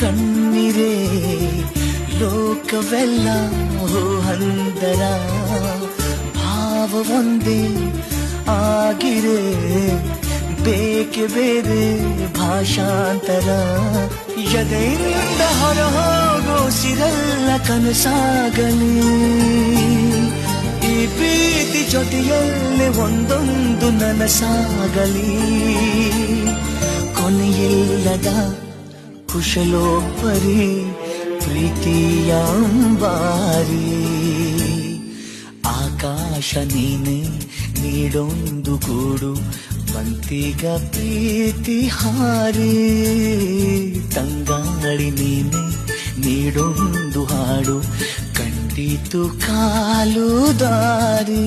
ಕಣ್ಣಿರೆ ಲೋಕವೆಲ್ಲ ಹಂದರ ಭಾವ ಒಂದೇ ಆಗಿರೆ ಬೇಕೆ ಬೇರೆ ಭಾಷಾಂತರ ಎದೆಯಿಂದ ಹೊರ ಹೋಗೋ ಸಿರಲ್ಲ ಕನಸಾಗಲಿ ಈ ಪ್ರೀತಿ ಜೊತೆಯಲ್ಲೇ ಒಂದೊಂದು ನನಸಾಗಲಿ ಕೊನೆಯಿಲ್ಲದ ಕುಶಲೋಪರಿ ಪ್ರೀತಿಯ ಅಂಬಾರಿ ಆಕಾಶ ನೀನೆ ನೀಡೊಂದು ಗೂಡು ಬಂತಿಗ ಪ್ರೀತಿ ಹಾರಿ ತಂಗಾಳಿ ನೀನೆ ನೀಡೊಂದು ಹಾಡು ಕಂಡಿತು ಕಾಲು ದಾರಿ